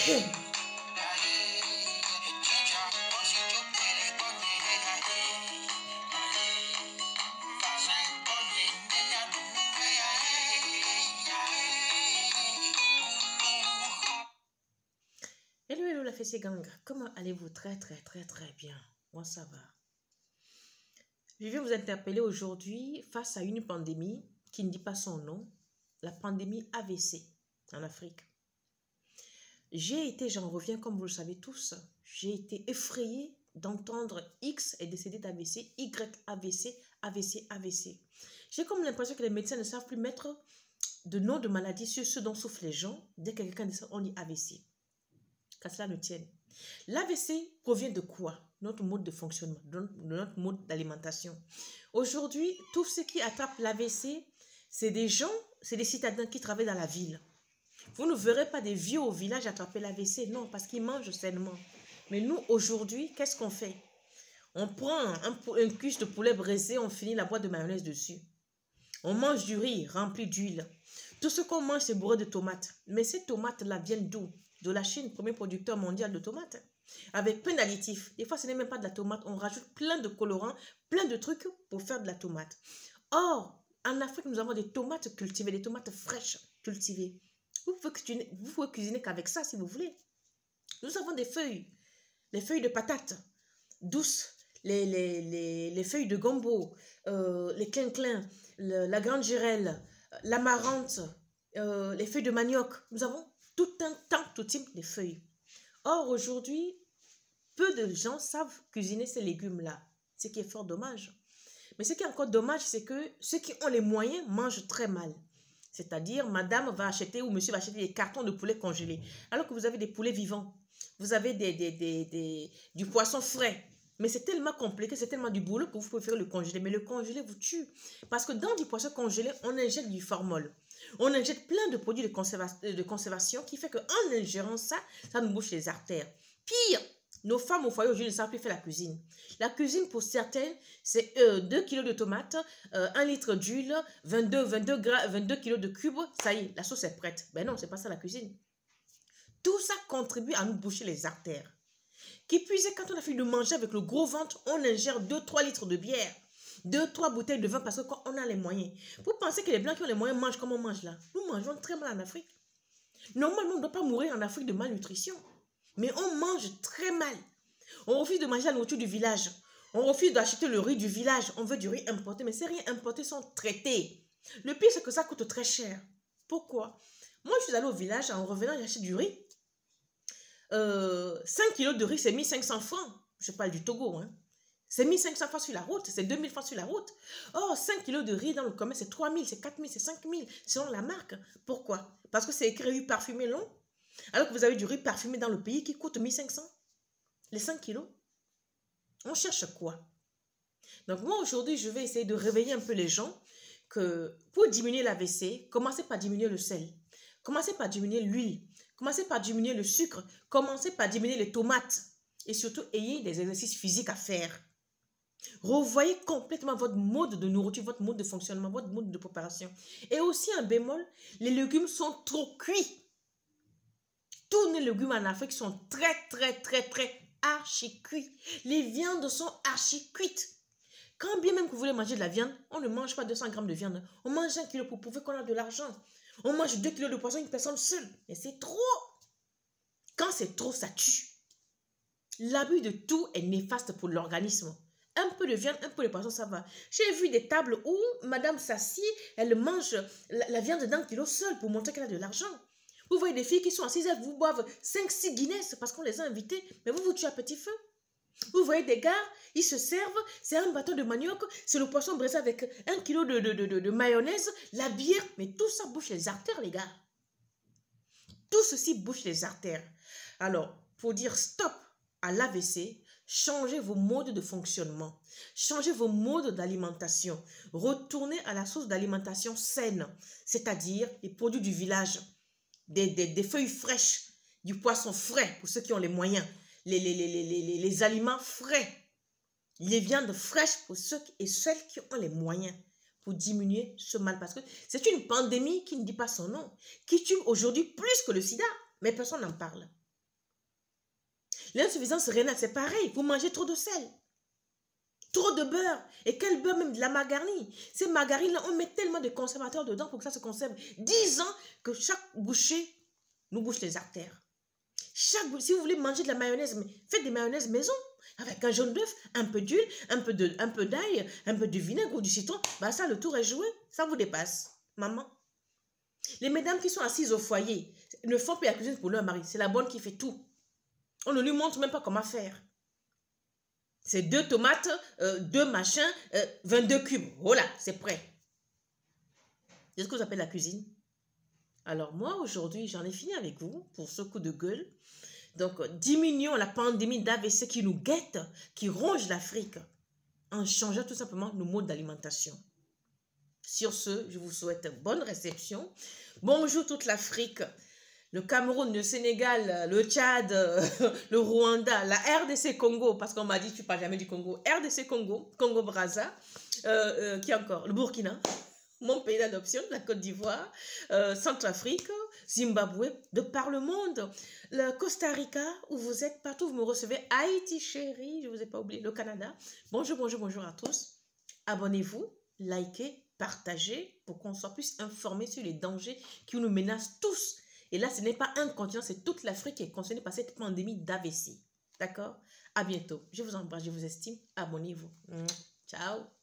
Hello, hello la fessée gang, comment allez-vous? Très bien, moi ça va. Je viens vous interpeller aujourd'hui face à une pandémie qui ne dit pas son nom, la pandémie AVC en Afrique. J'en reviens comme vous le savez tous, j'ai été effrayée d'entendre X est décédé d'AVC, Y AVC, AVC, AVC. J'ai comme l'impression que les médecins ne savent plus mettre de nom de maladie sur ce dont souffrent les gens. Dès que quelqu'un décède, on dit AVC. Qu'à cela ne tienne. L'AVC provient de quoi? Notre mode de fonctionnement, de notre mode d'alimentation. Aujourd'hui, tous ceux qui attrapent l'AVC, c'est des gens, c'est des citadins qui travaillent dans la ville. Vous ne verrez pas des vieux au village attraper l'AVC, non, parce qu'ils mangent sainement. Mais nous, aujourd'hui, qu'est-ce qu'on fait? On prend un cuisse de poulet braisé, on finit la boîte de mayonnaise dessus. On mange du riz rempli d'huile. Tout ce qu'on mange, c'est bourré de tomates. Mais ces tomates-là viennent d'où? De la Chine, premier producteur mondial de tomates. Avec plein d'additifs. Des fois, ce n'est même pas de la tomate. On rajoute plein de colorants, plein de trucs pour faire de la tomate. Or, en Afrique, nous avons des tomates cultivées, des tomates fraîches cultivées. Vous pouvez cuisiner qu'avec ça si vous voulez. Nous avons des feuilles. Les feuilles de patates douces. Les feuilles de gombo. Les clinclins. La grande girelle. L'amarante. Les feuilles de manioc. Nous avons tout un tas, tout type de feuilles. Or, aujourd'hui, peu de gens savent cuisiner ces légumes-là, ce qui est fort dommage. Mais ce qui est encore dommage, c'est que ceux qui ont les moyens mangent très mal. C'est-à-dire, madame va acheter ou monsieur va acheter des cartons de poulet congelés, alors que vous avez des poulets vivants, vous avez du poisson frais. Mais c'est tellement compliqué, c'est tellement du boulot que vous pouvez faire le congelé. Mais le congelé vous tue. Parce que dans du poisson congelé, on injecte du formol. On injecte plein de produits de conservation qui fait qu'en ingérant ça, ça nous bouche les artères. Pire, nos femmes au foyer aujourd'hui ne savent plus faire la cuisine. La cuisine pour certaines, c'est 2 kg de tomates, 1 litre d'huile, 22 kg de cubes. Ça y est, la sauce est prête. Ben non, c'est pas ça la cuisine. Tout ça contribue à nous boucher les artères. Qui puisse, quand on a fini de manger avec le gros ventre, on ingère 2-3 litres de bière. 2-3 bouteilles de vin parce qu'on a les moyens. Vous pensez que les Blancs qui ont les moyens mangent comme on mange là? Nous mangeons très mal en Afrique. Normalement, on ne doit pas mourir en Afrique de malnutrition. Mais on mange très mal. On refuse de manger la nourriture du village. On refuse d'acheter le riz du village. On veut du riz importé. Mais ces riz importés sont traités. Le pire, c'est que ça coûte très cher. Pourquoi? Moi, je suis allée au village. En revenant, j'ai acheté du riz. 5 kilos de riz, c'est 1500 francs. Je parle du Togo, hein. C'est 1500 francs sur la route, c'est 2000 francs sur la route. Oh, 5 kilos de riz dans le commerce, c'est 3000, c'est 4000, c'est 5000, selon la marque. Pourquoi? Parce que c'est écrit riz parfumé long, alors que vous avez du riz parfumé dans le pays qui coûte 1500. Les 5 kilos. On cherche quoi? Donc moi, aujourd'hui, je vais essayer de réveiller un peu les gens que pour diminuer l'AVC, commencez par diminuer le sel. Commencez par diminuer l'huile. Commencez par diminuer le sucre. Commencez par diminuer les tomates. Et surtout, ayez des exercices physiques à faire. Revoyez complètement votre mode de nourriture, votre mode de fonctionnement, votre mode de préparation. Et aussi un bémol, les légumes sont trop cuits. Tous les légumes en Afrique sont très archi cuits. Les viandes sont archi cuites. Quand bien même que vous voulez manger de la viande, on ne mange pas 200 grammes de viande. On mange 1 kilo pour prouver qu'on a de l'argent. On mange 2 kilos de poisson, une personne seule. Et c'est trop. Quand c'est trop, ça tue. L'abus de tout est néfaste pour l'organisme. Un peu de viande, un peu de poisson, ça va. J'ai vu des tables où Madame s'assied, elle mange la viande d'un kilo seule pour montrer qu'elle a de l'argent. Vous voyez des filles qui sont assises, elles vous boivent 5-6 Guinness parce qu'on les a invitées, mais vous tuez à petit feu. Vous voyez des gars, ils se servent, c'est un bâton de manioc, c'est le poisson braisé avec 1 kilo de mayonnaise, la bière, mais tout ça bouche les artères, les gars. Tout ceci bouche les artères. Alors, pour dire stop à l'AVC, changez vos modes de fonctionnement, changez vos modes d'alimentation, retournez à la source d'alimentation saine, c'est-à-dire les produits du village, des feuilles fraîches, du poisson frais pour ceux qui ont les moyens, les aliments frais, les viandes fraîches pour ceux et celles qui ont les moyens pour diminuer ce mal. Parce que c'est une pandémie qui ne dit pas son nom, qui tue aujourd'hui plus que le sida, mais personne n'en parle. L'insuffisance rénale, c'est pareil. Vous mangez trop de sel. Trop de beurre. Et quel beurre, même de la margarine. Ces margarines-là, on met tellement de conservateurs dedans pour que ça se conserve 10 ans que chaque bouchée nous bouche les artères. Si vous voulez manger de la mayonnaise, faites des mayonnaises maison. Avec un jaune d'œuf, un peu d'huile, un peu d'ail, un peu de vinaigre ou du citron. Bah ça, le tour est joué. Ça vous dépasse. Maman. Les mesdames qui sont assises au foyer ne font plus la cuisine pour leur mari. C'est la bonne qui fait tout. On ne lui montre même pas comment faire. C'est 2 tomates, 2 machins, 22 cubes. Voilà, c'est prêt. C'est ce que vous appelez la cuisine. Alors moi, aujourd'hui, j'en ai fini avec vous pour ce coup de gueule. Donc, diminuons la pandémie d'AVC qui nous guette, qui ronge l'Afrique, en changeant tout simplement nos modes d'alimentation. Sur ce, je vous souhaite bonne réception. Bonjour toute l'Afrique, le Cameroun, le Sénégal, le Tchad, le Rwanda, la RDC Congo, parce qu'on m'a dit tu ne parles jamais du Congo. RDC Congo, Congo Brazza, qui encore? Le Burkina, mon pays d'adoption, la Côte d'Ivoire, Centrafrique, Zimbabwe, de par le monde, le Costa Rica, où vous êtes, partout vous me recevez, Haïti chérie, je ne vous ai pas oublié, le Canada. Bonjour, bonjour, bonjour à tous. Abonnez-vous, likez, partagez, pour qu'on soit plus informés sur les dangers qui nous menacent tous. Et là, ce n'est pas un continent, c'est toute l'Afrique qui est concernée par cette pandémie d'AVC. D'accord? À bientôt. Je vous embrasse, je vous estime. Abonnez-vous. Ciao.